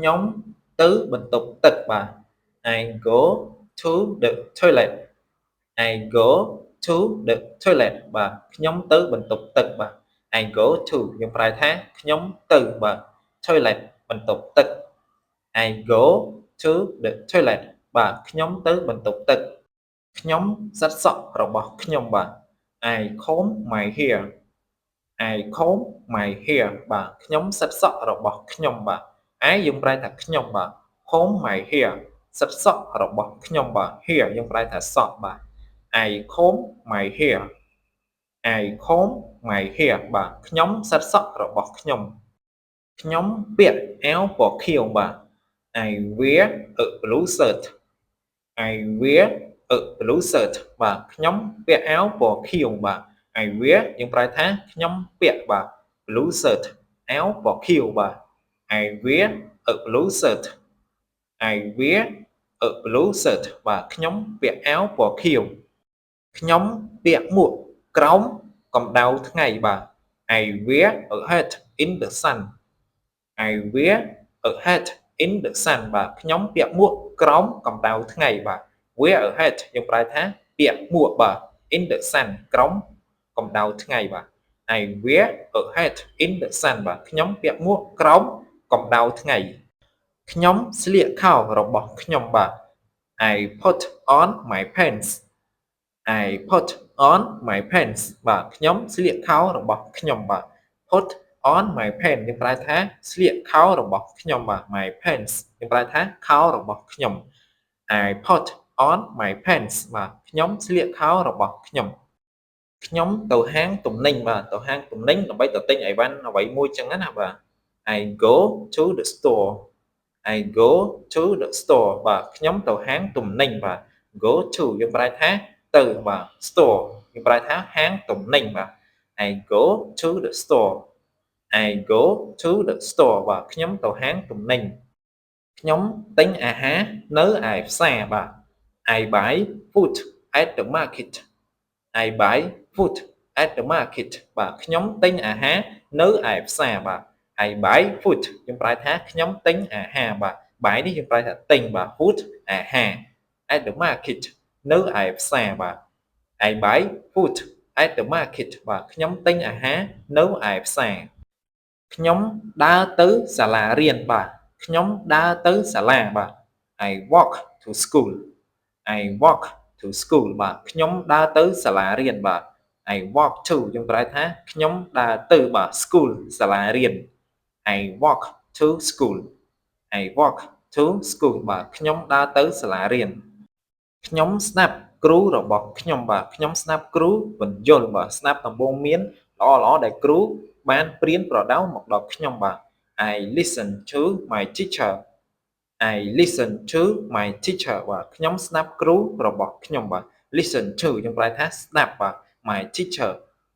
nhóm tứ bình tục tịch bà I go to the toilet I go to the toilet បាទខ្ញុំទៅបន្ទប់ទឹកបាទ I go to យើងប្រែថាខ្ញុំទៅបាទ toilet បន្ទប់ទឹក I go to the toilet បាទខ្ញុំទៅបន្ទប់ទឹកខ្ញុំសិតសក់របស់ខ្ញុំបាទ I comb my hair I comb my hair បាទខ្ញុំសិតសក់របស់ខ្ញុំបាទ I យើងប្រែថាខ្ញុំបាទ comb my hair សិតសក់របស់ខ្ញុំបាទ hair យើងប្រែថាសក់បាទ I comb my hair I comb my hair បាទខ្ញុំសិតសក់របស់ខ្ញុំខ្ញុំពាក់អាវពណ៌ខៀវបាទ I wear a blue shirt I wear a blue shirt បាទខ្ញុំពាក់អាវពណ៌ខៀវបាទ I wear យើងប្រែថាខ្ញុំពាក់បាទ blue shirt អាវពណ៌ខៀវបាទ I wear a blue shirt I wear a blue shirt បាទខ្ញុំពាក់អាវពណ៌ខៀវខ្ញុំពាក់មួកក្រោមកម្ដៅថ្ងៃបាទ I wear a hat in the sun I wear a hat in the sun បាទខ្ញុំពាក់មួកក្រោមកម្ដៅថ្ងៃបាទ wear a hat យើងប្រែថាពាក់មួកបាទ in the sun ក្រោមកម្ដៅថ្ងៃបាទ I wear a hat in the sun បាទខ្ញុំពាក់មួកក្រោមកម្ដៅថ្ងៃខ្ញុំស្លៀកខោរបស់ខ្ញុំបាទ I put on my pants I put on my pants បាទខ្ញុំស្លៀកខោរបស់ខ្ញុំបាទ put on my pants យើងប្រែថាស្លៀកខោរបស់ខ្ញុំបាទ my pants យើងប្រែថាខោរបស់ខ្ញុំ I put on my pants បាទខ្ញុំស្លៀកខោរបស់ខ្ញុំខ្ញុំទៅហាងទំនិញបាទទៅហាងទំនិញដើម្បីទៅទិញអីវ៉ាន់អ្វីមួយចឹងណាបាទ I go to the store I go to the store បាទខ្ញុំទៅហាងទំនិញបាទ go to យើងប្រែថាទៅបាទ store យើងប្រែថាហាងទំនិញបាទ I go to the store I go to the store បាទខ្ញុំទៅហាងទំនិញខ្ញុំទិញអាហារនៅឯផ្សារបាទ I buy food at the market I buy food at the market បាទខ្ញុំទិញអាហារនៅឯផ្សារបាទ I buy food យើងប្រែថាខ្ញុំទិញអាហារបាទ buy នេះយើងប្រែថាទិញបាទ food អាហារ at the market នៅឯផ្សារបាទ I buy food at the market បាទខ្ញុំទិញអាហារនៅឯផ្សារខ្ញុំដើរទៅសាលារៀនបាទខ្ញុំដើរទៅសាលាបាទ I walk to school I walk to school បាទខ្ញុំដើរទៅសាលារៀនបាទ I walk to យើងប្រែថាខ្ញុំដើរទៅបាទ school សាលារៀន I walk to school I walk to school បាទខ្ញុំដើរទៅសាលារៀនខ្ញុំស្ដាប់គ្រូរបស់ខ្ញុំបាទខ្ញុំស្ដាប់គ្រូបញ្យលបាទស្ដាប់ដំបូន្មានល្អៗដែលគ្រូបានព្រៀនប្រដៅមកដល់ខ្ញុំបាទ I listen to my teacher I listen to my teacher បាទខ្ញុំស្ដាប់គ្រូរបស់ខ្ញុំបាទ listen to យើងប្រែថាស្ដាប់បាទ my teacher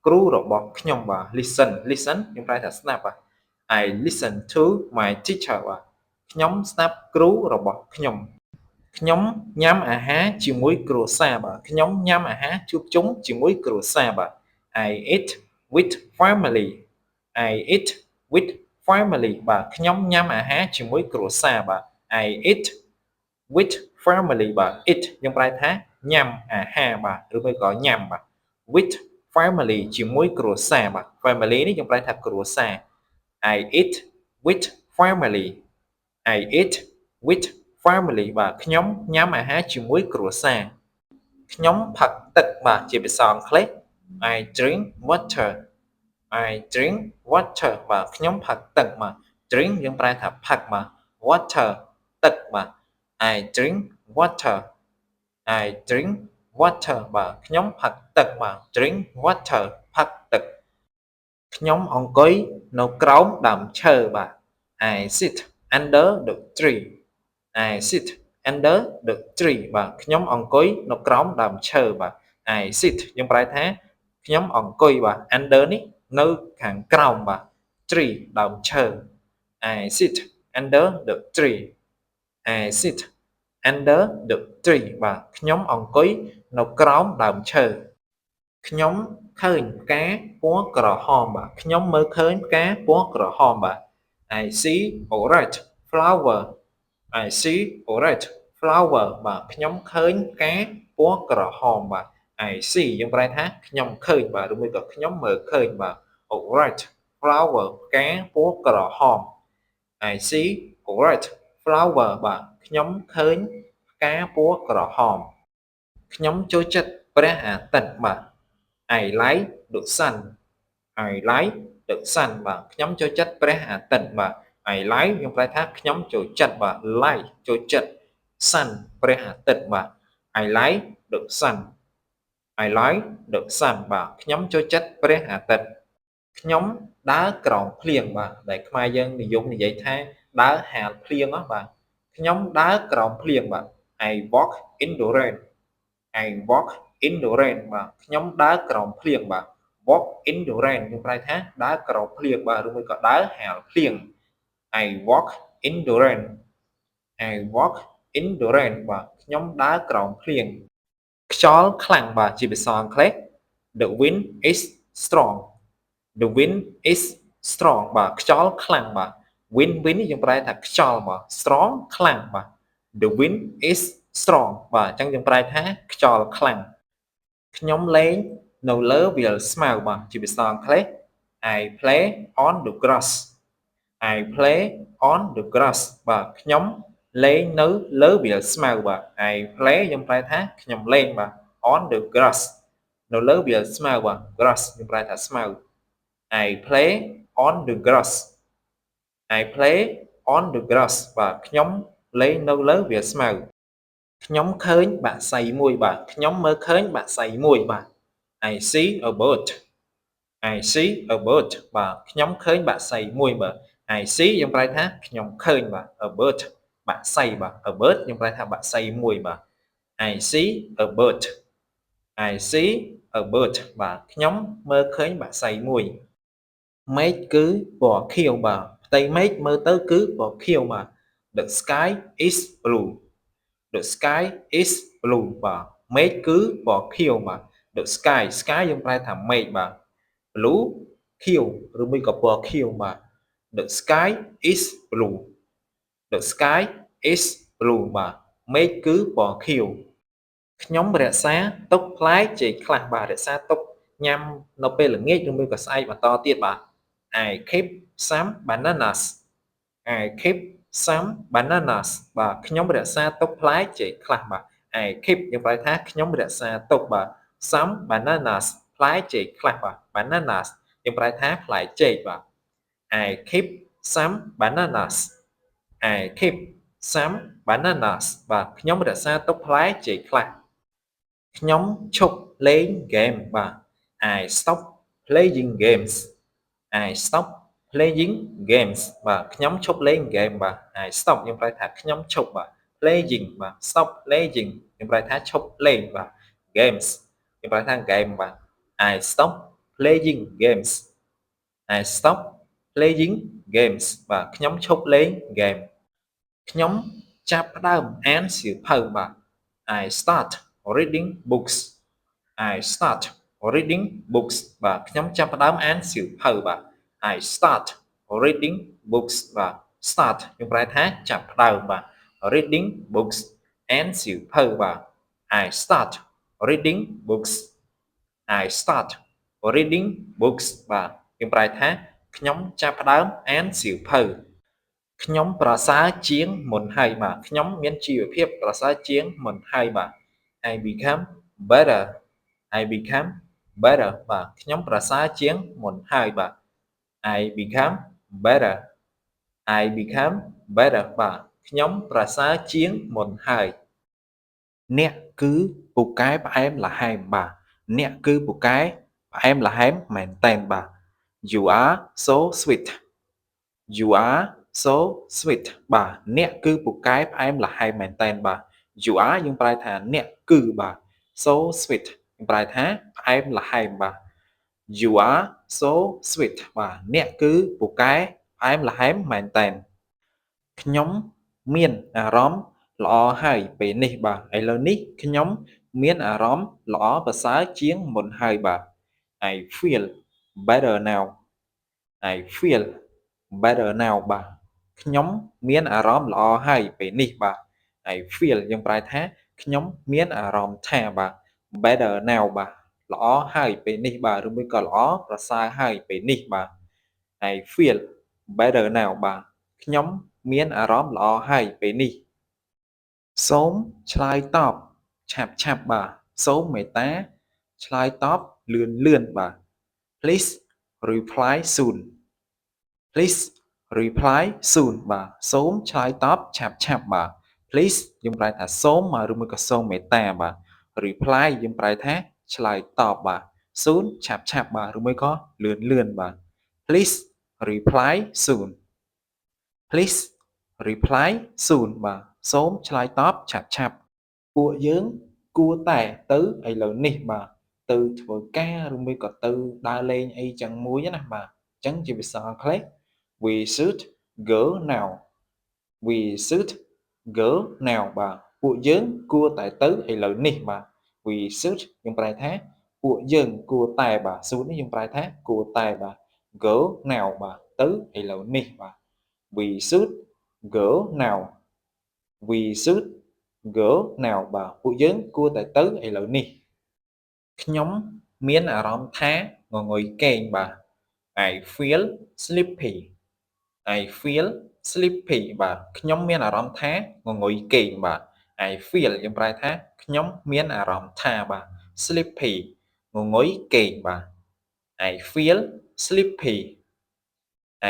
គ្រូរបស់ខ្ញុំបាទ listen យើងប្រែថាស្ដាប់បាទ I listen to my teacher បាទខ្ញុំស្ដាប់គ្រូរបស់ខ្ញុំខ្ញុំញ៉ាំអាហារជាមួយគ្រួសារបាទខ្ញុំញ៉ាំអាហារជួបជុំជាមួយគ្រួសារបាទ I eat with family I eat with family បាទខ្ញុំញ៉ាំអាហារជាមួយគ្រួសារបាទ I eat with family បាទ eat យើងប្រែថាញ៉ាំអាហារបាទឬមួយក៏ញ៉ាំបាទ with family ជាមួយគ្រួសារបាទ family នេះយើងប្រែថាគ្រួសារ I eat with family I eat with family បាទខ្ញុំញ៉ាំអាហារជាមួយគ្រួសារខ្ញុំផឹកទឹកបាទជាភាសាអង់គ្លេស I drink water I drink water បាទខ្ញុំផឹកទឹកបាទ drink យើងប្រែថាផឹកបាទ water ទឹកបាទ I drink water I drink water បាទខ្ញុំផឹកទឹកបាទ drink water ផឹកទឹកខ្ញុំអង្គុយនៅក្រោមដើមឈើបាទ I sit under the tree I sit under the tree បាទខ្ញុំអង្គុយនៅក្រោមដើមឈើបាទ I sit យើងប្រែថាខ្ញុំអង្គុយបាទ under នេះនៅខាងក្រោមបាទ tree ដើមឈើ I sit under the tree I sit under the tree បាទខ្ញុំអង្គុយនៅក្រោមដើមឈើខ្ញុំឃើញផ្កាពណ៌ក្រហមបាទខ្ញុំមើលឃើញផ្កាពណ៌ក្រហមបាទ I see orange flower I see red flower បាទខ្ញុំឃើញផ្កាពណ៌ក្រហមបាទ I see យើងប្រែថាខ្ញុំឃើញបាទឬមួយក៏ខ្ញុំមើលឃើញបាទ red flower ផ្កាពណ៌ក្រហម I see red flower បាទខ្ញុំឃើញផ្កាពណ៌ក្រហមខ្ញុំចូលចិត្តព្រះអាទិត្យបាទ I like the sun I like the sun បាទខ្ញុំចូលចិត្តព្រះអាទិត្យបាទ I like យើងប្រែថាខ្ញុំចូលចិត្តបាទ like ចូលចិត្ត sun ព្រះអាទិត្យបាទ I like the sun I like the sun បាទខ្ញុំចូលចិត្តព្រះអាទិត្យខ្ញុំដើរក្រោមភ្លៀងបាទដែលខ្មែរយើងនិយមនិយាយថាដើរហាលភ្លៀងបាទខ្ញុំដើរក្រោមភ្លៀងបាទ I walk in the rain I walk in the rain បាទខ្ញុំដើរក្រោមភ្លៀងបាទ walk in the rain ខ្ញុំប្រែថាដើរក្រោមភ្លៀងបាទឬមួយក៏ដើរហាលភ្លៀង I walk in the rain I walk in the rain បាទខ្ញុំដើរក្រោមភ្លៀងខ្យល់ខ្លាំងបាទជាភាសាអង់គ្លេស The wind is strong The wind is strong បាទខ្យល់ខ្លាំងបាទ wind នេះយើងប្រែថាខ្យល់បាទ strong ខ្លាំងបាទ The wind is strong បាទអញ្ចឹងយើងប្រែថាខ្យល់ខ្លាំងខ្ញុំលេងនៅលើវាលស្មៅបាទជាភាសាអង់គ្លេស I play on the grass I play on the grass បាទខ្ញុំលេងនៅលើវាលស្មៅបាទ I play យើងប្រែថាខ្ញុំលេងបាទ on the grass នៅលើវាលស្មៅបាទ grass យើងប្រែថាស្មៅ I play on the grass I play on the grass បាទខ្ញុំលេងនៅលើវាលស្មៅខ្ញុំឃើញបក្សីមួយបាទខ្ញុំមើលឃើញបក្សីមួយបាទ I see a bird I see a bird បាទខ្ញុំឃើញបក្សីមួយបាទ I see យើងប្រែថាខ្ញុំឃើញបាទ a bird បក្សីបាទ a bird យើងប្រែថាបក្សីមួយបាទ I see a bird I see a bird បាទខ្ញុំមើលឃើញបក្សីមួយមេឃគឺពណ៌ខៀវបាទផ្ទៃមេឃមើលទៅគឺពណ៌ខៀវបាទ The sky is blue The sky is blue បាទមេឃគឺពណ៌ខៀវបាទ The sky យើងប្រែថាមេឃបាទ blue ខៀវឬមួយក៏ពណ៌ខៀវបាទ The sky is blue The sky is blue បាទមេឃគឺពណ៌ខៀវខ្ញុំរក្សាទុកផ្លែចេកខ្លះបាទរក្សាទុកញ៉ាំនៅពេលល្ងាចឬមួយក៏ស្អែកបន្តទៀតបាទ I keep some bananas I keep some bananas បាទខ្ញុំរក្សាទុកផ្លែចេកខ្លះបាទ I keep យើងប្រែថាខ្ញុំរក្សាទុកបាទ some bananas ផ្លែចេកខ្លះបាទ bananas យើងប្រែថាផ្លែចេកបាទ I keep some bananas I keep some bananas បាទខ្ញុំរក្សាទុកផ្លែចេកខ្លះខ្ញុំឈប់លេងហ្គេមបាទ I stop playing games I stop playing games បាទខ្ញុំឈប់លេងហ្គេមបាទ I stop យើងប្រែថាខ្ញុំឈប់បាទ playing បាទ stop playing យើងប្រែថាឈប់លេងបាទ games យើងប្រែថា game បាទ I stop playing games I stop playing games បាទខ្ញុំឈប់លេង game ខ្ញុំចាប់ផ្ដើមអានសៀវភៅបាទ I start reading books I start reading books បាទខ្ញុំចាប់ផ្ដើមអានសៀវភៅបាទ I start reading books បាទ start យើងប្រែថាចាប់ផ្ដើមបាទ reading books អានសៀវភៅបាទ I start reading books I start reading books បាទយើងប្រែថាខ្ញុំចាប់ផ្ដើមអានសៀវភៅខ្ញុំប្រសើរជាងមុនហើយបាទខ្ញុំមានជីវភាពប្រសើរជាងមុនហើយបាទ I become better I become better បាទខ្ញុំប្រសើរជាងមុនហើយបាទ I become better I become better បាទខ្ញុំប្រសើរជាងមុនហើយអ្នកគឺពូកែផ្អែមល្ហែមបាទអ្នកគឺពូកែផ្អែមល្ហែមមែនតែនបាទ You are so sweet You are so sweet បាទអ្នកគឺពូកែផ្អែមល្ហែមមែនតែនបាទ You are យើងប្រែថាអ្នកគឺបាទ so sweet យើងប្រែថាផ្អែមល្ហែមបាទ You are so sweet បាទអ្នកគឺពូកែផ្អែមល្ហែមមែនតែនខ្ញុំមានអារម្មណ៍ល្អហើយពេលនេះបាទឥឡូវនេះខ្ញុំមានអារម្មណ៍ល្អប្រសើរជាងមុនហើយបាទ I feel better now I feel better now បាទ ខ្ញុំមានអារម្មណ៍ល្អហើយពេលនេះបាទ I feel យើងប្រែថាខ្ញុំមានអារម្មណ៍ថាបាទ better now បាទល្អហើយពេលនេះបាទឬមួយក៏ល្អប្រសើរហើយពេលនេះបាទ I feel better now បាទខ្ញុំមានអារម្មណ៍ល្អហើយពេលនេះសូមឆ្លើយតបឆាប់ឆាប់បាទសូមមេត្តាឆ្លើយតបលឿនលឿនបាទ please reply soon please reply soon បាទសូមឆ្លើយតបឆាប់ឆាប់បាទ please យើងប្រែថាសូមឬមួយក៏សូមមេត្តាបាទ reply យើងប្រែថាឆ្លើយតបបាទ soon ឆាប់ឆាប់បាទឬមួយក៏លឿនលឿនបាទ please reply soon please reply soon បាទសូមឆ្លើយតបឆាប់ឆាប់ពួកយើងគួរតែទៅឥឡូវនេះបាទទៅធ្វើការឬមួយក៏ទៅដើរលេងអីចឹងមួយណាបាទអញ្ចឹងជាភាសាអង់គ្លេស we should go now we should go now បាទពួកយើងគួរតែទៅឥឡូវនេះបាទ we should យើងប្រែថាពួកយើងគួរតែបាទ should នេះយើងប្រែថាគួរតែបាទ go now បាទទៅឥឡូវនេះបាទ we should go now we should go now បាទពួកយើងគួរតែទៅឥឡូវនេះខ្ញុំមានអារម្មណ៍ថាងងុយគេងបាទ I feel sleepy I feel sleepy បាទខ្ញុំមានអារម្មណ៍ថាងងុយគេងបាទ I feel យើងប្រែថាខ្ញុំមានអារម្មណ៍ថាបាទ sleepy ងងុយគេងបាទ I feel sleepy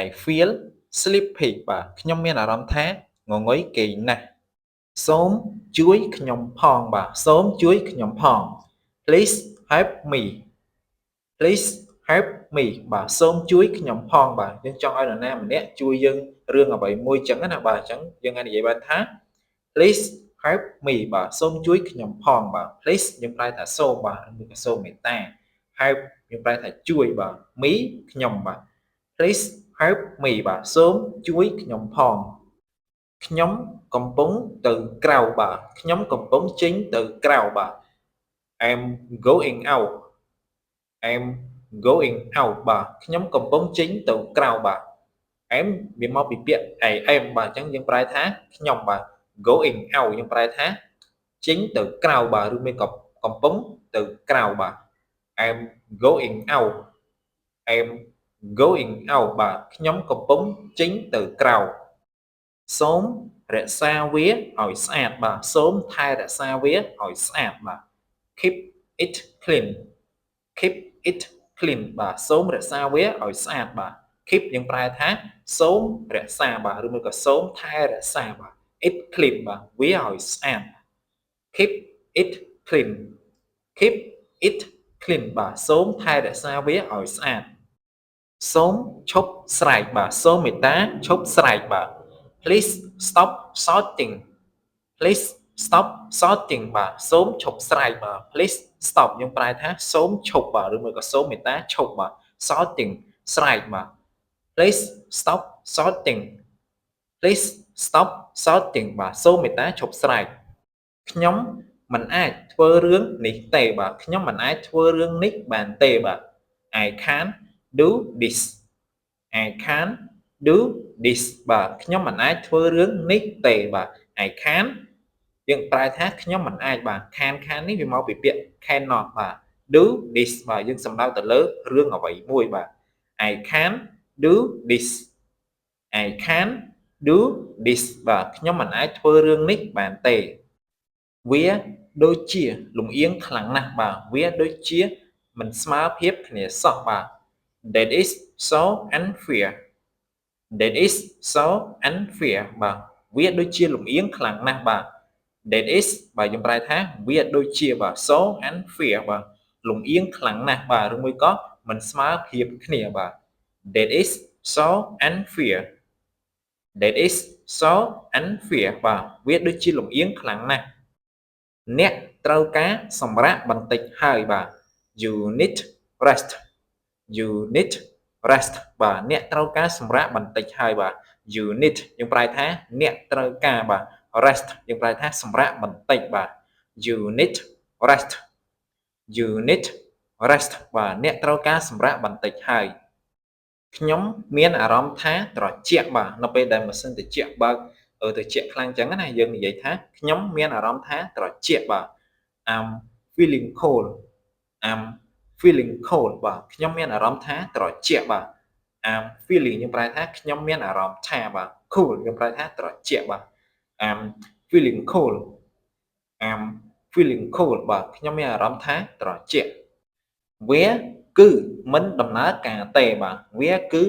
I feel sleepy បាទខ្ញុំមានអារម្មណ៍ថាងងុយគេងណាស់សូមជួយខ្ញុំផងបាទសូមជួយខ្ញុំផង please help me please help me បាទសូមជួយខ្ញុំផងបាទយើងចង់ឲ្យនរណាម្នាក់ជួយយើងរឿងអ្វីមួយចឹងណាបាទអញ្ចឹងយើងអាចនិយាយបានថា please help me បាទសូមជួយខ្ញុំផងបាទ please យើងប្រែថាសូមបាទឬក៏សូមមេត្តា help យើងប្រែថាជួយបាទ me ខ្ញុំបាទ please help me បាទសូមជួយខ្ញុំផងខ្ញុំកំពុងទៅក្រៅបាទខ្ញុំកំពុងចេញទៅក្រៅបាទ I'm going out I'm going out បាទខ្ញុំកំពុងចេញទៅក្រៅបាទ I'm វាមកពីពាក្យ I am បាទអញ្ចឹងយើងប្រែថាខ្ញុំបាទ going out យើងប្រែថាចេញទៅក្រៅបាទឬមួយក៏កំពុងទៅក្រៅបាទ I'm going out I'm going out បាទខ្ញុំកំពុងចេញទៅក្រៅសូមរក្សាវាឲ្យស្អាតបាទសូមថែរក្សាវាឲ្យស្អាតបាទ keep it clean keep it clean បាទសូមរក្សាវាឲ្យស្អាតបាទ keep យើងប្រែថាសូមរក្សាបាទឬមួយក៏សូមថែរក្សាបាទ it clean បាទវាឲ្យស្អាត keep it clean keep it clean បាទសូមថែរក្សាវាឲ្យស្អាតសូមឈប់ស្រែកបាទសូមមេត្តាឈប់ស្រែកបាទ please stop shouting please stop shouting បាទសូមឈប់ស្រែកបាទ please stop យើងប្រែថាសូមឈប់បាទឬមួយក៏សូមមេត្តាឈប់បាទ shouting ស្រែកបាទ please stop shouting please stop shouting បាទសូមមេត្តាឈប់ស្រែកខ្ញុំមិនអាចធ្វើរឿងនេះទេបាទខ្ញុំមិនអាចធ្វើរឿងនេះបានទេបាទ I can't do this I can't do this បាទខ្ញុំមិនអាចធ្វើរឿងនេះទេបាទ I can't យើងប្រែថាខ្ញុំមិនអាចបាទ can នេះវាមកពីពាក្យ cannot បាទ do this បាទយើងសំដៅទៅលើរឿងអ្វីមួយបាទ I can't do this I can't do this បាទខ្ញុំមិនអាចធ្វើរឿងនេះបានទេវាដូចជាលំអៀងខ្លាំងណាស់បាទវាដូចជាមិនស្មើភាពគ្នាសោះបាទ that is so unfair that is so unfair បាទវាដូចជាលំអៀងខ្លាំងណាស់បាទ that is បាទយើងប្រែថាវាដូចជាបាទ so unfair បាទលំអៀងខ្លាំងណាស់បាទឬមួយក៏មិនស្មើភាពគ្នាបាទ that is so unfair that is so unfair បាទវាដូចជាលំអៀងខ្លាំងណាស់អ្នកត្រូវការសម្រាកបន្តិចហើយបាទ you need rest you need rest បាទអ្នកត្រូវការសម្រាកបន្តិចហើយបាទ you need យើងប្រែថាអ្នកត្រូវការបាទ rest យើងប្រែថាសម្រាកបន្តិចបាទ you need rest you need rest បាទអ្នកត្រូវការសម្រាកបន្តិចហើយ ខ្ញុំមានអារម្មណ៍ថាត្រជាក់បាទនៅពេលដែលម៉ាស៊ីនត្រជាក់បើកត្រជាក់ខ្លាំងចឹងណាយើងនិយាយថាខ្ញុំមានអារម្មណ៍ថាត្រជាក់បាទ I'm feeling cold I'm feeling cold បាទខ្ញុំមានអារម្មណ៍ថាត្រជាក់បាទ I'm feeling យើងប្រែថាខ្ញុំមានអារម្មណ៍ថាបាទ cool យើងប្រែថាត្រជាក់បាទ I'm feeling cold I'm feeling cold បាទខ្ញុំមានអារម្មណ៍ថាត្រជាក់ where គឺមិនដំណើរការទេបាទ where គឺ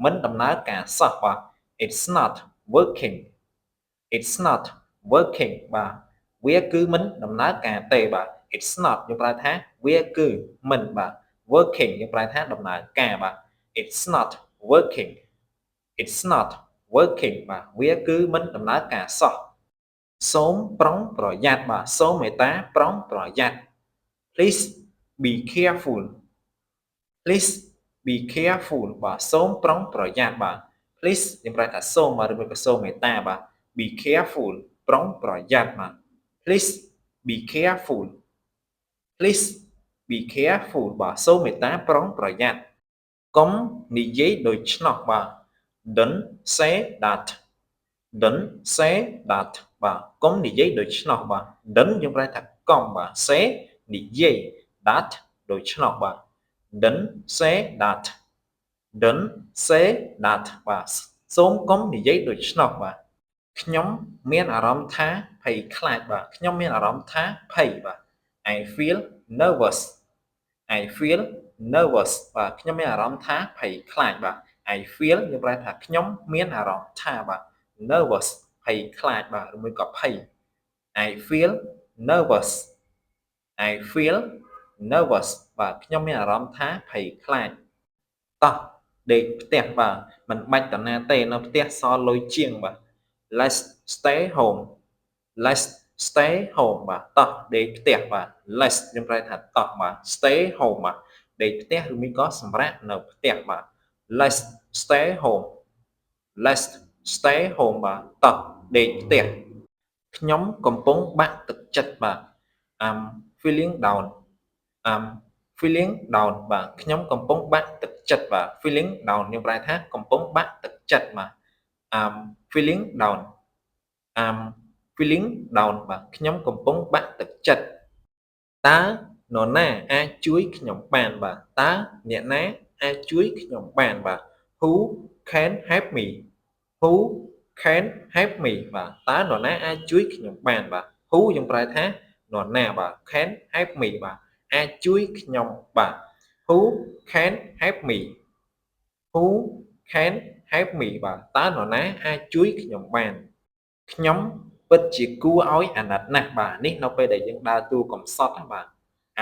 មិនដំណើរការសោះបាទ it's not working it's not working បាទ where គឺមិនដំណើរការទេបាទ it's not យើងប្រែថា where គឺមិនបាទ working យើងប្រែថាដំណើរការបាទ it's not working it's not working បាទ where គឺមិនដំណើរការសោះសូមប្រុងប្រយ័ត្នបាទសូមមេត្តាប្រុងប្រយ័ត្ន please be careful please be careful បាទសូមប្រុងប្រយ័ត្នបាទ please យើងប្រែថាសូមបាទឬមួយក៏សូមមេត្តាបាទ be careful ប្រុងប្រយ័ត្នបាទ please be careful please be careful បាទសូមមេត្តាប្រុងប្រយ័ត្នកុំនិយាយដូច្នោះបាទ don't say that don't say that បាទកុំនិយាយដូច្នោះបាទ don't យើងប្រែថាកុំបាទ say និយាយ that ដូច្នោះបាទ don't say that don't say that បាទសូមកុំនិយាយដូច្នោះបាទខ្ញុំមានអារម្មណ៍ថាភ័យខ្លាចបាទខ្ញុំមានអារម្មណ៍ថាភ័យបាទ I feel nervous I feel nervous បាទខ្ញុំមានអារម្មណ៍ថាភ័យខ្លាចបាទ I feel យើងប្រែថាខ្ញុំមានអារម្មណ៍ថាបាទ nervous ភ័យខ្លាចបាទឬមួយក៏ភ័យ I feel nervous I feel nervous បាទខ្ញុំមានអារម្មណ៍ថាភ័យខ្លាចតោះដេកផ្ទះបាទមិនបាច់តាណាទេនៅផ្ទះសល់លុយជាងបាទ let's stay home let's stay home បាទតោះដេកផ្ទះបាទ let's យើងប្រែថាតោះបាទ stay home បាទដេកផ្ទះឬមួយក៏សម្រាកនៅផ្ទះបាទ let's stay home let's stay home បាទតោះដេកផ្ទះខ្ញុំកំពុងបាក់ទឹកចិត្តបាទ I'm feeling down I'm feeling down បាទខ្ញុំកំពុងបាក់ទឹកចិត្តបាទ feeling down យើងប្រែថាកំពុងបាក់ទឹកចិត្តបាទ I'm feeling down I'm feeling down បាទខ្ញុំកំពុងបាក់ទឹកចិត្តតើនរណាអាចជួយខ្ញុំបានបាទតើអ្នកណាអាចជួយខ្ញុំបានបាទ Who can help me Who can help me បាទតើនរណាអាចជួយខ្ញុំបានបាទ Who យើងប្រែថានរណាបាទ can help me បាទអាចជួយខ្ញុំបាទ Who can help me Who can help me បាទតើនរណាអាចជួយខ្ញុំបានខ្ញុំពិតជាគួរឲ្យអាណិតណាស់បាទនេះនៅពេលដែលយើងដើរតួកំសត់ណាបាទ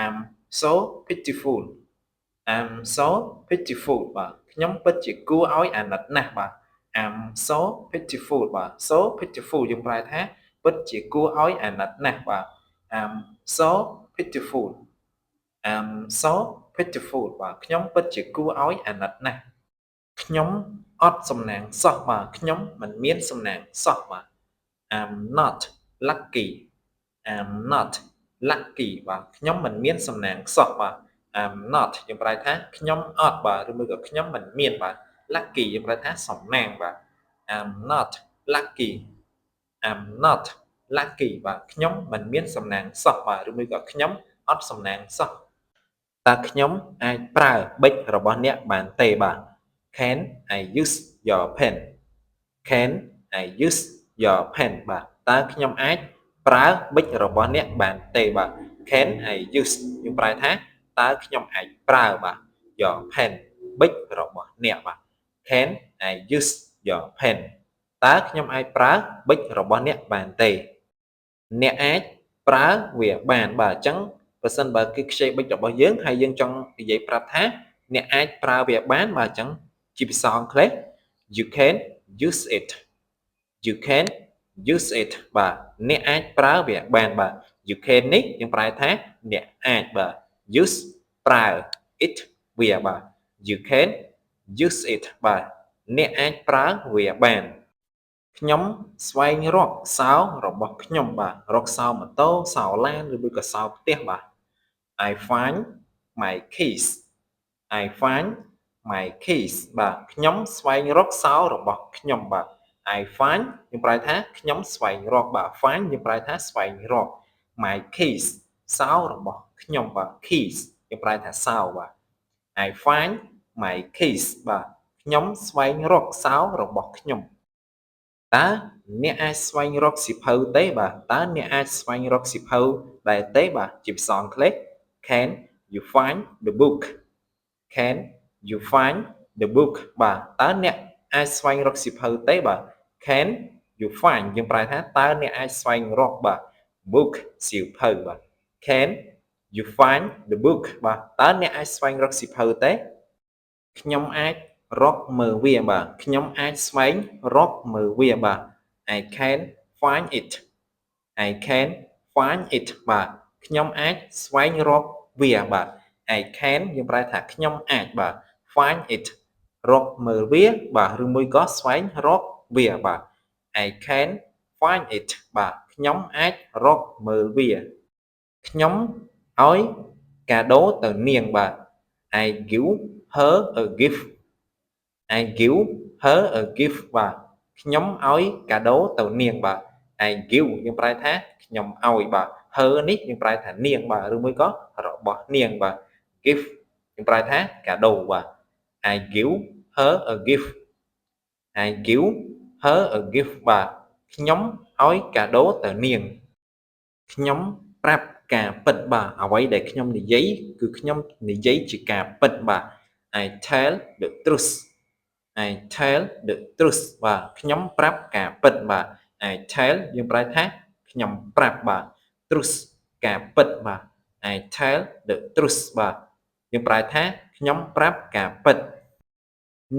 I'm so pitiful I'm so pitiful បាទខ្ញុំពិតជាគួរឲ្យអាណិតណាស់បាទ I'm so pitiful បាទ so pitiful យើងប្រែថាពិតជាគួរឲ្យអាណិតណាស់បាទ I'm so pitiful I'm so pitiful បាទខ្ញុំពិតជាគួរឲ្យអាណិតណាស់ខ្ញុំអត់សំណាងសោះបាទខ្ញុំមិនមានសំណាងសោះបាទ I'm not lucky I'm not lucky បាទខ្ញុំមិនមានសំណាងសោះបាទ I'm not យើងប្រែថាខ្ញុំអត់បាទឬមួយក៏ខ្ញុំមិនមានបាទ lucky យើងប្រែថាសំណាងបាទ I'm not lucky I'm not lucky បាទខ្ញុំមិនមានសំណាងសោះបាទឬមួយក៏ខ្ញុំអត់សំណាងសោះតើខ្ញុំអាចប្រើប៊ិចរបស់អ្នកបានទេបាទ Can I use your pen Can I use your pen បាទតើខ្ញុំអាចប្រើប៊ិចរបស់អ្នកបានទេបាទ Can I use យើងប្រែថាតើខ្ញុំអាចប្រើបាទ your pen ប៊ិចរបស់អ្នកបាទ Can I use your pen តើខ្ញុំអាចប្រើប៊ិចរបស់អ្នកបានទេអ្នកអាចប្រើវាបានបាទអញ្ចឹងបើសិនបើគេខ្ចីប៊ិចរបស់យើងហើយយើងចង់និយាយប្រាប់ថាអ្នកអាចប្រើវាបានបាទអញ្ចឹងជាភាសាអង់គ្លេស you can use it you can use it បាទអ្នកអាចប្រើវាបានបាទ you can នេះយើងប្រែថាអ្នកអាចបាទ use ប្រើ it វាបាទ you can use it បាទអ្នកអាចប្រើវាបានខ្ញុំស្វែងរកសោរបស់ខ្ញុំបាទរកសោម៉ូតូសោឡានឬមួយក៏សោផ្ទះបាទ I find my keys I find my keys បាទខ្ញុំស្វែងរកសោរបស់ខ្ញុំបាទ I find យើងប្រែថាខ្ញុំស្វែងរកបាទ find យើងប្រែថាស្វែងរក my keys សោរបស់ខ្ញុំបាទ keys យើងប្រែថាសោបាទ I find my keys បាទខ្ញុំស្វែងរកសោរបស់ខ្ញុំតើអ្នកអាចស្វែងរកសៀវភៅទេបាទតើអ្នកអាចស្វែងរកសៀវភៅដែរទេបាទជាភាសាអង់គ្លេស Can you find the book Can you find the book បាទតើអ្នកអាចស្វែងរកសៀវភៅទេបាទ Can you find យើងប្រែថាតើអ្នកអាចស្វែងរកបាទ book សៀវភៅបាទ Can you find the book បាទតើអ្នកអាចស្វែងរកសៀវភៅទេខ្ញុំអាចរកមើលវាបាទខ្ញុំអាចស្វែងរកមើលវាបាទ I can find it I can find it បាទខ្ញុំអាចស្វែងរកវាបាទ I can យើងប្រែថាខ្ញុំអាចបាទ find it រកមើលវាបាទឬមួយក៏ស្វែងរកវាបាទ I can find it បាទខ្ញុំអាចរកមើលវាខ្ញុំឲ្យកាដូទៅនាងបាទ I give her a gift I give her a gift បាទខ្ញុំឲ្យកាដូទៅនាងបាទ I give យើងប្រែថាខ្ញុំឲ្យបាទ her នេះយើងប្រែថានាងបាទឬមួយក៏របស់នាងបាទ gift យើងប្រែថាកាដូបាទ I give her a gift I give her a gift បាទខ្ញុំឲ្យកាដូទៅនាងខ្ញុំប្រាប់ការពិតបាទអ្វីដែលខ្ញុំនិយាយគឺខ្ញុំនិយាយជាការពិតបាទ I tell the truth I tell the truth បាទខ្ញុំប្រាប់ការពិតបាទ I tell យើងប្រែថាខ្ញុំប្រាប់បាទ truth ការពិតបាទ I tell the truth បាទយើងប្រែថាខ្ញុំប្រាប់ការពិត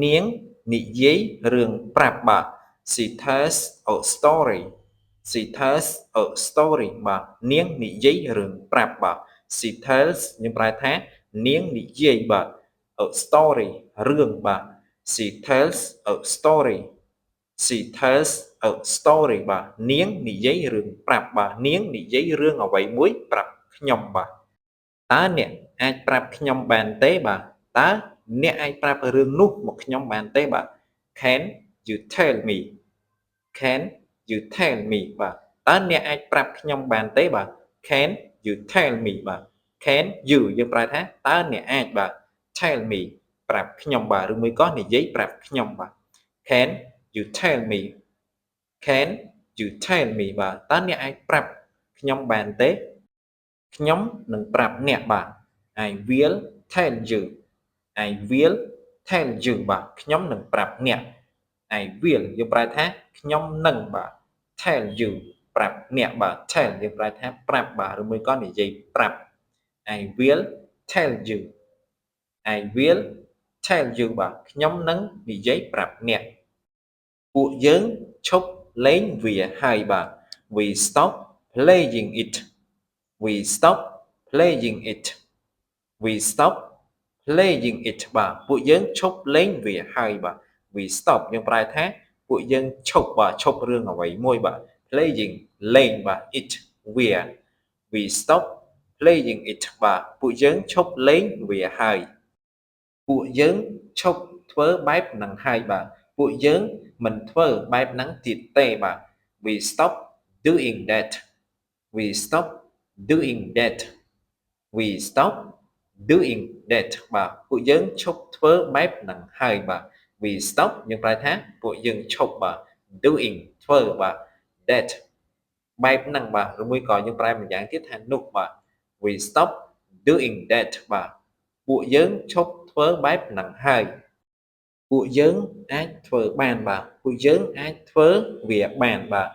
នាងនិយាយរឿងប្រាប់បាទ She tells a story She tells a story បាទនាងនិយាយរឿងប្រាប់បាទ She tells យើងប្រែថានាងនិយាយបាទ a story រឿងបាទ She tells a story She tells a story បាទនាងនិយាយរឿងប្រាប់បាទនាងនិយាយរឿងអ្វីមួយប្រាប់ខ្ញុំបាទតើអ្នកអាចប្រាប់ខ្ញុំបានទេបាទតើអ្នកអាចប្រាប់រឿងនោះមកខ្ញុំបានទេបាទ Can you tell me Can you tell me បាទតើអ្នកអាចប្រាប់ខ្ញុំបានទេបាទ Can you tell me បាទ Can you យើងប្រែថាតើអ្នកអាចបាទ tell me ប្រាប់ខ្ញុំបាទឬមួយក៏និយាយប្រាប់ខ្ញុំបាទ Can you tell me Can you tell me បាទតើអ្នកអាចប្រាប់ខ្ញុំបានទេខ្ញុំនឹងប្រាប់អ្នកបាទ I will tell you I will tell you បាទខ្ញុំនឹងប្រាប់អ្នក I will យើងប្រែថាខ្ញុំនឹងបាទ tell you ប្រាប់អ្នកបាទ tell យើងប្រែថាប្រាប់បាទឬមួយក៏និយាយប្រាប់ I will tell you I will tell you បាទខ្ញុំនឹងនិយាយប្រាប់អ្នកពួកយើងឈប់លេងវាហើយបាទ We stop playing it We stop playing it We stop playing it បាទពួកយើងឈប់លេងវាហើយបាទ We stop យើងប្រែថាពួកយើងឈប់បាទឈប់រឿងអ្វីមួយបាទ playing លេងបាទ it វា We stop playing it បាទពួកយើងឈប់លេងវាហើយពួកយើងឈប់ធ្វើបែបហ្នឹងហើយបាទពួកយើងមិនធ្វើបែបហ្នឹងទៀតទេបាទ We stop doing that We stop doing that We stop doing that បាទពួកយើងឈប់ធ្វើបែបហ្នឹងហើយបាទ We stop យើងប្រែថាពួកយើងឈប់បាទ doing ធ្វើបាទ that បែបហ្នឹងបាទឬមួយក៏យើងប្រែម្យ៉ាងទៀតថានោះបាទ We stop doing that បាទពួកយើងឈប់ធ្វើបែបហ្នឹងហើយពួកយើងអាចធ្វើបានបាទពួកយើងអាចធ្វើវាបានបាទ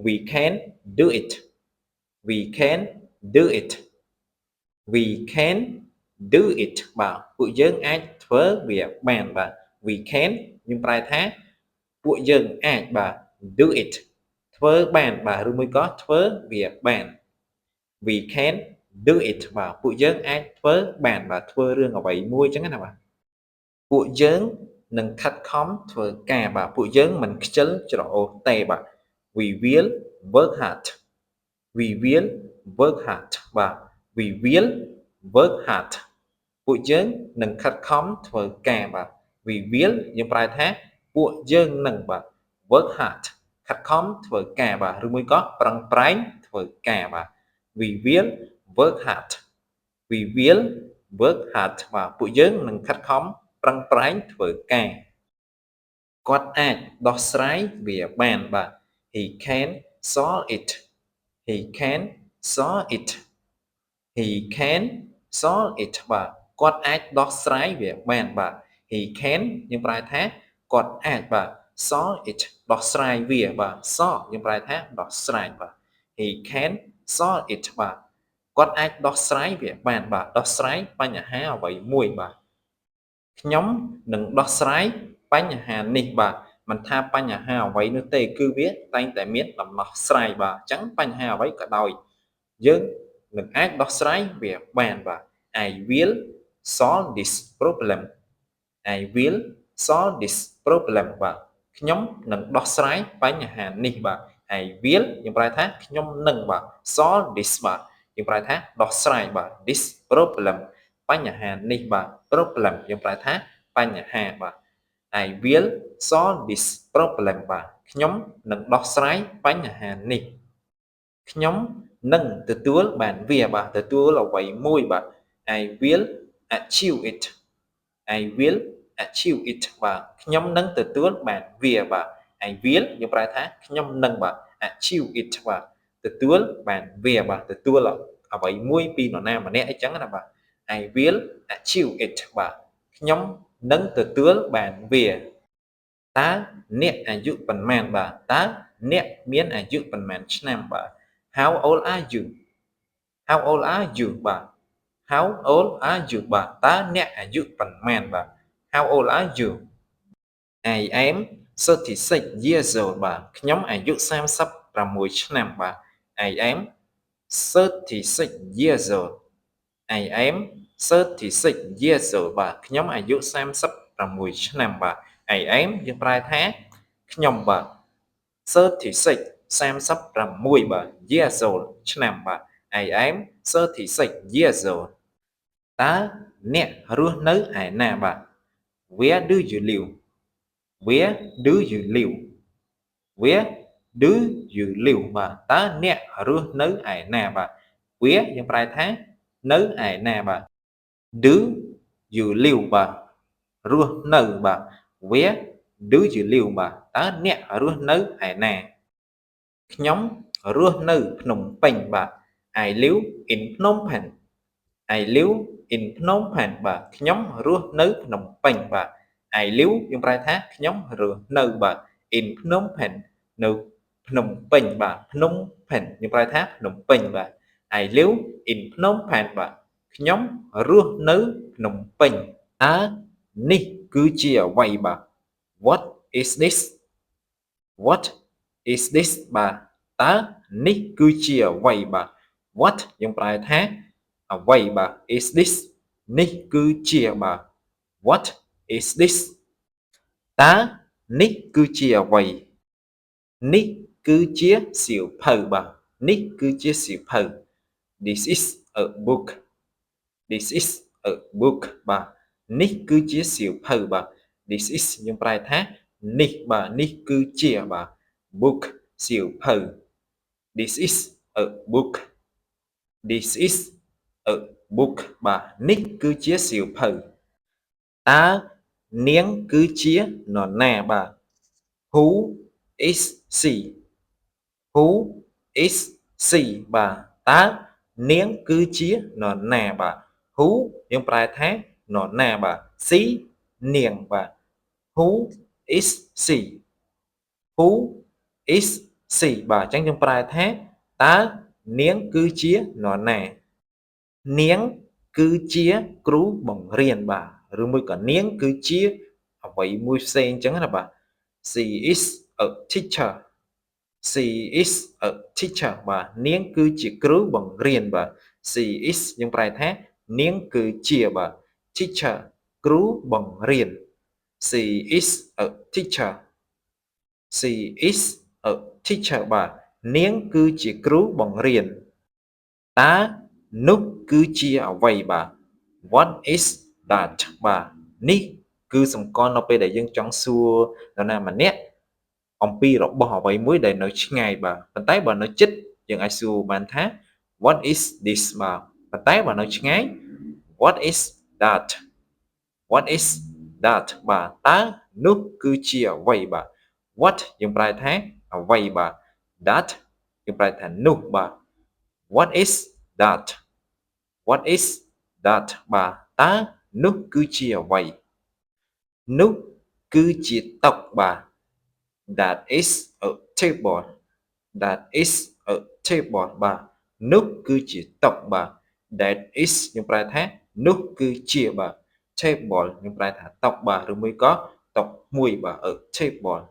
We can do it We can do it We can do it បាទពួកយើងអាចធ្វើវាបានបាទ We can យើងប្រែថាពួកយើងអាចបាទ do it ធ្វើបានបាទឬមួយក៏ធ្វើវាបាន We can do it បាទពួកយើងអាចធ្វើបានបាទធ្វើរឿងអ្វីមួយចឹងណាបាទពួកយើងនឹងខិតខំធ្វើការបាទពួកយើងមិនខ្ជិលច្រអូសទេបាទ We will work hard We will work hard បាទ We will work hard ពួកយើងនឹងខិតខំធ្វើការបាទ we will យើងប្រែថាពួកយើងនឹងបាទ work hard ខិតខំធ្វើការបាទឬមួយក៏ប្រឹងប្រែងធ្វើការបាទ we will work hard we will work hard បាទពួកយើងនឹងខិតខំប្រឹងប្រែងធ្វើការគាត់អាចដោះស្រាយវាបានបាទ he can solve it he can solve it he can solve it បាទគាត់អាចដោះស្រាយវាបានបាទ he can យើងប្រែថាគាត់អាចបាទ solve it ដោះស្រាយវាបាទ solve យើងប្រែថាដោះស្រាយបាទ he can solve it បាទគាត់អាចដោះស្រាយវាបានបាទដោះស្រាយបញ្ហាអ្វីមួយបាទខ្ញុំនឹងដោះស្រាយបញ្ហានេះបាទមិនថាបញ្ហាអ្វីនោះទេគឺវាតែងតែមានដំណោះស្រាយបាទអញ្ចឹងបញ្ហាអ្វីក៏ដោយយើងនឹងអាចដោះស្រាយវាបានបាទ I will solve this problem I will solve this problem បាទខ្ញុំនឹងដោះស្រាយបញ្ហានេះបាទ I will យើងប្រែថាខ្ញុំនឹងបាទ solve this បាទយើងប្រែថាដោះស្រាយបាទ this problem បញ្ហានេះបាទ problem យើងប្រែថាបញ្ហាបាទ I will solve this problem បាទខ្ញុំនឹងដោះស្រាយបញ្ហានេះខ្ញុំនឹងទទួលបានវាបាទទទួលអ្វីមួយបាទ I will achieve it I will achieve it បាទខ្ញុំនឹងទទួលបានវាបាទ I will យើងប្រែថាខ្ញុំនឹងបាទ achieve it បាទទទួលបានវាបាទទទួលអ្វីមួយពីនរណាម្នាក់អីចឹងណាបាទ I will achieve it បាទខ្ញុំនឹងទទួលបានវាតើអ្នកអាយុប៉ុន្មានបាទតើអ្នកមានអាយុប៉ុន្មានឆ្នាំបាទ How old are you How old are you បាទ How old are you បាទតើអ្នកអាយុប៉ុន្មានបាទ How old are you I am 36 years old បាទខ្ញុំអាយុ36ឆ្នាំបាទ I am 36 years old I am 36 years old បាទខ្ញុំអាយុ36ឆ្នាំបាទ I am យើងប្រែថាខ្ញុំបាទ36 36បាទ years old ឆ្នាំបាទ I am 36 years old តើអ្នករស់នៅឯណាបាទ Where do you live Where do you live Where do you live បាទតើអ្នករស់នៅឯណាបាទ Where យើងប្រែថានៅឯណាបាទ Do you live បាទរស់នៅបាទ Where do you live បាទតើអ្នករស់នៅឯណាខ្ញុំរស់នៅភ្នំពេញបាទ I live in Phnom Penh I live in Phnom Penh បាទខ្ញុំរស់នៅភ្នំពេញបាទ I live យើងប្រែថាខ្ញុំរស់នៅបាទ in Phnom Penh នៅភ្នំពេញបាទភ្នំ Penh យើងប្រែថាភ្នំពេញបាទ I live in Phnom Penh បាទខ្ញុំរស់នៅភ្នំពេញតើនេះគឺជាអ្វីបាទ What is this What is this បាទតើនេះគឺជាអ្វីបាទ What យើងប្រែថាអ្វីបាទ is this នេះគឺជាបាទ What is this តើនេះគឺជាអ្វីនេះគឺជាសៀវភៅបាទនេះគឺជាសៀវភៅ This is a book This is a book បាទនេះគឺជាសៀវភៅបាទ This is យើងប្រែថានេះបាទនេះគឺជាបាទ book សៀវភៅ This is a book This is a book បាទនេះគឺជាសៀវភៅតើនាងគឺជានរណាបាទ Who is she Who is she បាទតើនាងគឺជានរណាបាទ Who យើងប្រែថានរណាបាទ she នាងបាទ Who is she Who is she បាទអញ្ចឹងយើងប្រែថាតើនាងគឺជានរណានាងគឺជាគ្រូបង្រៀនបាទឬមួយក៏នាងគឺជាអ្វីមួយផ្សេងអញ្ចឹងណាបាទ She is a teacher She is a teacher បាទនាងគឺជាគ្រូបង្រៀនបាទ She is យើងប្រែថានាងគឺជាបាទ teacher គ្រូបង្រៀន She is a teacher She is a teacher បាទនាងគឺជាគ្រូបង្រៀនតើនោះគឺជាអ្វីបាទ What is that បាទនេះគឺសម្គាល់នៅពេលដែលយើងចង់សួរនរណាម្នាក់អំពីរបស់អ្វីមួយដែលនៅឆ្ងាយបាទប៉ុន្តែបើនៅជិតយើងអាចសួរបានថា What is this បាទប៉ុន្តែបើនៅឆ្ងាយ What is that What is that បាទតើនោះគឺជាអ្វីបាទ What យើងប្រែថាអ្វីបាទ That យើងប្រែថានោះបាទ What is that What is that បាទតើនោះគឺជាអ្វីនោះគឺជាតុបាទ That is a table That is a table បាទនោះគឺជាតុបាទ That is យើងប្រែថានោះគឺជាបាទ table យើងប្រែថាតុបាទឬមួយក៏តុមួយបាទ a table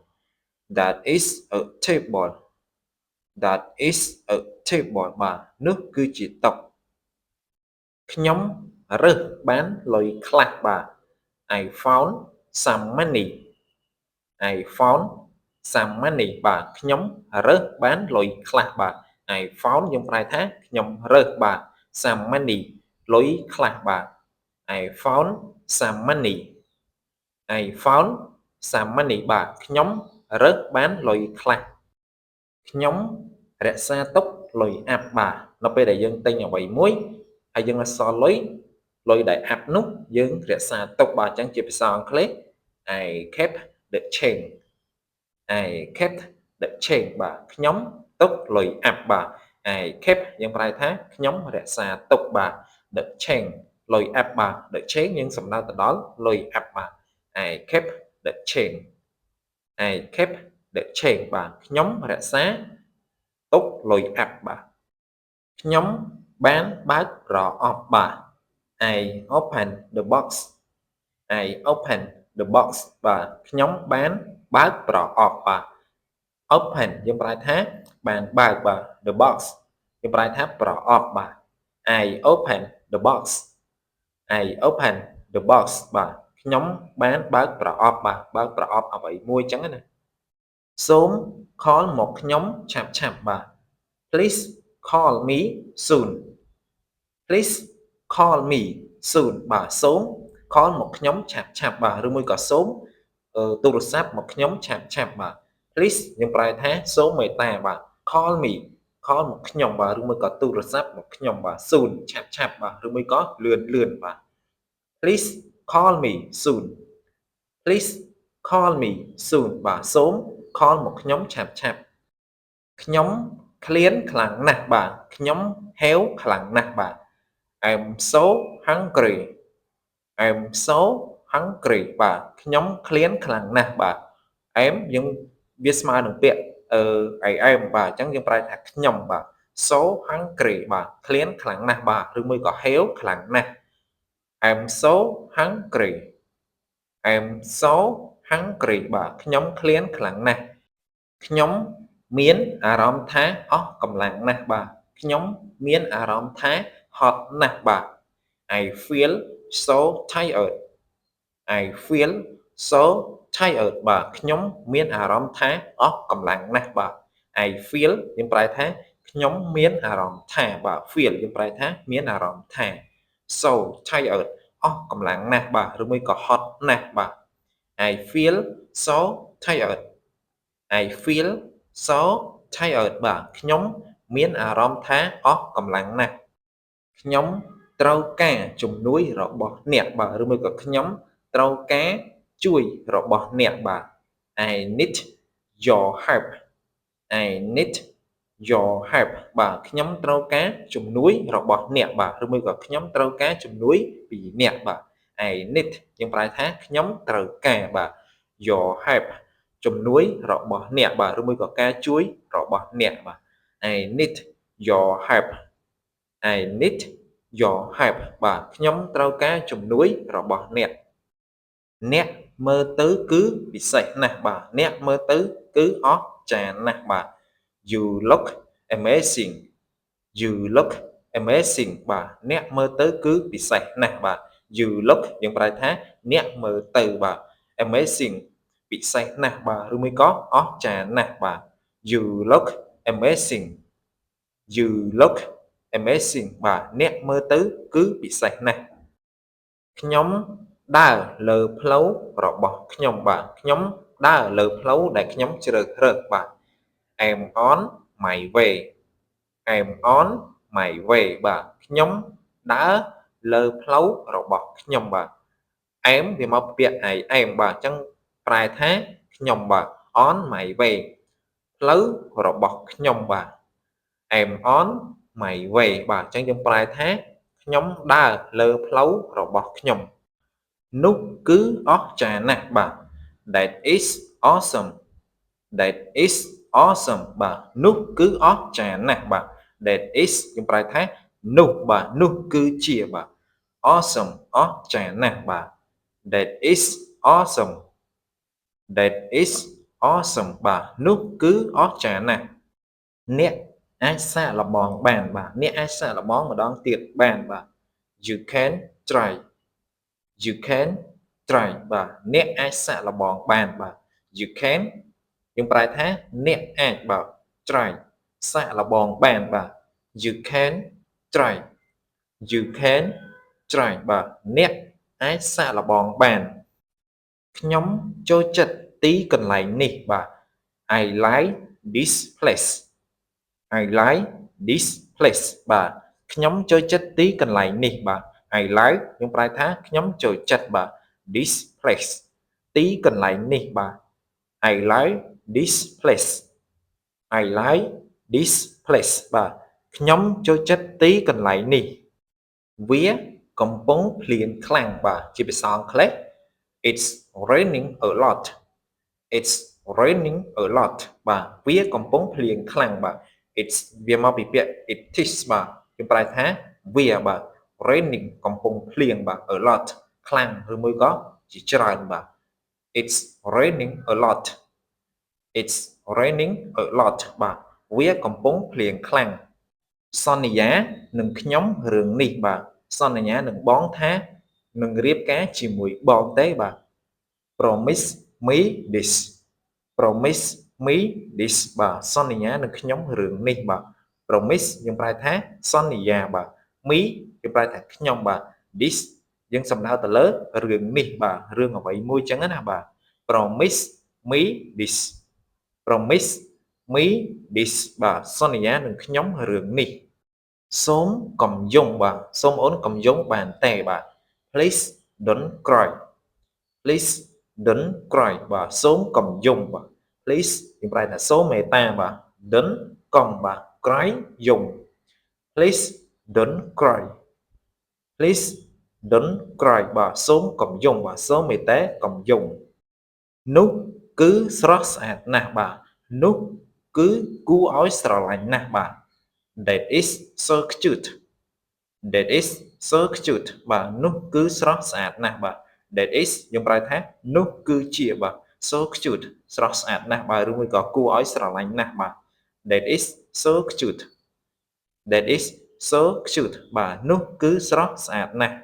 That is a table That is a table បាទនោះគឺជាតុខ្ញុំរើសបានលុយខ្លះបាទ I found some money I found some money បាទខ្ញុំរើសបានលុយខ្លះបាទ I found យើងប្រែថាខ្ញុំរើសបាទ some money លុយខ្លះបាទ I found some money I found some money បាទខ្ញុំរើសបានលុយខ្លះខ្ញុំរក្សាទុកលុយអាប់បាទនៅពេលដែលយើងទិញអ្វីមួយហើយយើងអត់សល់លុយដែលអាប់នោះយើងរក្សាទុកបាទអញ្ចឹងជាភាសាអង់គ្លេស I kept the change I kept the change បាទខ្ញុំទុកលុយអាប់បាទ I kept យើងប្រែថាខ្ញុំរក្សាទុកបាទ the change លុយអាប់បាទ the change យើងសំដៅទៅដល់លុយអាប់បាទ I kept the change I kept the change បាទខ្ញុំរក្សាទុកលុយអាប់បាទខ្ញុំបានបើកប្រអប់បាទ I open the box I open the box បាទខ្ញុំបានបើកប្រអប់បាទ open យើងប្រែថាបានបើកបាទ the box យើងប្រែថាប្រអប់បាទ I open the box I open the box បាទខ្ញុំបានបើកប្រអប់បាទបើកប្រអប់អ្វីមួយចឹងណាសូម call មកខ្ញុំឆាប់ៗបាទ Please call me soon Please call me soon បាទសូម call មកខ្ញុំឆាប់ៗបាទឬមួយក៏សូមទូរស័ព្ទមកខ្ញុំឆាប់ៗបាទ Please យើងប្រែថាសូមមេត្តាបាទ call me call មកខ្ញុំបាទឬមួយក៏ទូរស័ព្ទមកខ្ញុំបាទ soon ឆាប់ៗបាទឬមួយក៏លឿនបាទ Please call me soon Please call me soon បាទសូម call មកខ្ញុំឆាប់ៗខ្ញុំឃ្លានខ្លាំងណាស់បាទខ្ញុំហេវខ្លាំងណាស់បាទ I'm so hungry I'm so hungry បាទខ្ញុំឃ្លានខ្លាំងណាស់បាទ I'm យើងវាស្មើនឹងពាក្យI am បាទអញ្ចឹងយើងប្រែថាខ្ញុំបាទ so hungry បាទឃ្លានខ្លាំងណាស់បាទឬមួយក៏ហេវខ្លាំងណាស់ I'm so hungry I'm so hungry បាទខ្ញុំឃ្លានខ្លាំងណាស់ខ្ញុំមានអារម្មណ៍ថាអស់កម្លាំងណាស់បាទខ្ញុំមានអារម្មណ៍ថាហត់ណាស់បាទ I feel so tired I feel so tired បាទខ្ញុំមានអារម្មណ៍ថាអស់កម្លាំងណាស់បាទ I feel យើងប្រែថាខ្ញុំមានអារម្មណ៍ថាបាទ feel យើងប្រែថាមានអារម្មណ៍ថា so tired អស់កម្លាំងណាស់បាទឬមួយក៏ហត់ណាស់បាទ I feel so tired I feel so tired បាទខ្ញុំមានអារម្មណ៍ថាអស់កម្លាំងណាស់ខ្ញុំត្រូវការជំនួយរបស់អ្នកបាទឬមួយក៏ខ្ញុំត្រូវការជួយរបស់អ្នកបាទ I need your help I need your help បាទខ្ញុំត្រូវការជំនួយរបស់អ្នកបាទឬមួយក៏ខ្ញុំត្រូវការជំនួយពីអ្នកបាទ I need យើងប្រែថាខ្ញុំត្រូវការបាទ your help ជំនួយរបស់អ្នកបាទឬមួយក៏ការជួយរបស់អ្នកបាទ I need your help I need your help បាទខ្ញុំត្រូវការជំនួយរបស់អ្នកអ្នកមើលទៅគឺពិសេសណាស់បាទអ្នកមើលទៅគឺអស្ចារ្យណាស់បាទ You look amazing You look amazing បាទអ្នកមើលទៅគឺពិសេសណាស់បាទ You look យើងប្រែថាអ្នកមើលទៅបាទ amazing ពិសេសណាស់បាទឬមួយក៏អស្ចារ្យណាស់បាទ You look amazing You look amazing បាទអ្នកមើលទៅគឺពិសេសណាស់ ខ្ញុំដើរលើផ្លូវរបស់ខ្ញុំបាទខ្ញុំដើរលើផ្លូវដែលខ្ញុំជ្រើសរើសបាទ I'm on my way I'm on my way បាទខ្ញុំដើរលើផ្លូវរបស់ខ្ញុំបាទ I'm វាមកពីពាក្យ I am បាទអញ្ចឹងប្រែថាខ្ញុំបាទ on my way ផ្លូវរបស់ខ្ញុំបាទ I'm on my way បាទអញ្ចឹងយើងប្រែថាខ្ញុំដើរលើផ្លូវរបស់ខ្ញុំនោះគឺអស្ចារ្យណាស់បាទ That is awesome That is awesome បាទនោះគឺអស្ចារ្យណាស់បាទ That is យើងប្រែថានោះបាទនោះគឺជាបាទ awesome អស្ចារ្យណាស់បាទ That is awesome That is awesome បាទនោះគឺអស្ចារ្យណាស់អ្នកអាចសាកល្បងបានបាទអ្នកអាចសាកល្បងម្ដងទៀតបានបាទ You can try You can try បាទអ្នកអាចសាកល្បងបានបាទ You can យើងប្រែថាអ្នកអាចបាទ try សាកល្បងបានបាទ You can try You can try បាទអ្នកអាចសាកល្បងបានខ្ញុំចូលចិត្តទីកន្លែងនេះបាទ I like this place I like this place បាទខ្ញុំចូលចិត្តទីកន្លែងនេះបាទ I like យើងប្រែថាខ្ញុំចូលចិត្តបាទ this place ទីកន្លែងនេះបាទ I like this place I like this place បាទខ្ញុំចូលចិត្តទីកន្លែងនេះវាកំពុងភ្លៀងខ្លាំងបាទជាភាសាអង់គ្លេស It's raining a lot It's raining a lot បាទវាកំពុងភ្លៀងខ្លាំងបាទ It's វាមកពីពាក្យ it is បាទយើងប្រែថាវាបាទ raining កំពុងភ្លៀងបាទ a lot ខ្លាំងឬមួយក៏ជាច្រើនបាទ It's raining a lot It's raining a lot បាទវាកំពុងភ្លៀងខ្លាំងសន្យានឹងខ្ញុំរឿងនេះបាទសន្យានឹងបងថានឹងរៀបការជាមួយបងទេបាទ Promise me this Promise me this បាទសន្យានឹងខ្ញុំរឿងនេះបាទ Promise យើងប្រែថាសន្យាបាទ me យើងប្រែថាខ្ញុំបាទ this យើងសំដៅទៅលើរឿងនេះបាទរឿងអ្វីមួយចឹងណាបាទ Promise me this Promise me this បាទសន្យានឹងខ្ញុំរឿងនេះសូមកុំយំបាទសូមអូនកុំយំបានទេបាទ Please don't cry Please don't cry បាទសូមកុំយំបាទ Please យើងប្រែថាសូមមេត្តាបាទ don't កុំបាទ cry យំ Please don't cry Please don't cry បាទសូមកុំយំបាទសូមមេត្តាកុំយំនោះគឺស្រស់ស្អាតណាស់បាទនោះគឺគួរឲ្យស្រឡាញ់ណាស់បាទ That is so cute That is so cute បាទនោះគឺស្រស់ស្អាតណាស់បាទ That is យើងប្រែថានោះគឺជាបាទ so cute ស្រស់ស្អាតណាស់បាទឬមួយក៏គួរឲ្យស្រឡាញ់ណាស់បាទ That is so cute That is so cute បាទនោះគឺស្រស់ស្អាតណាស់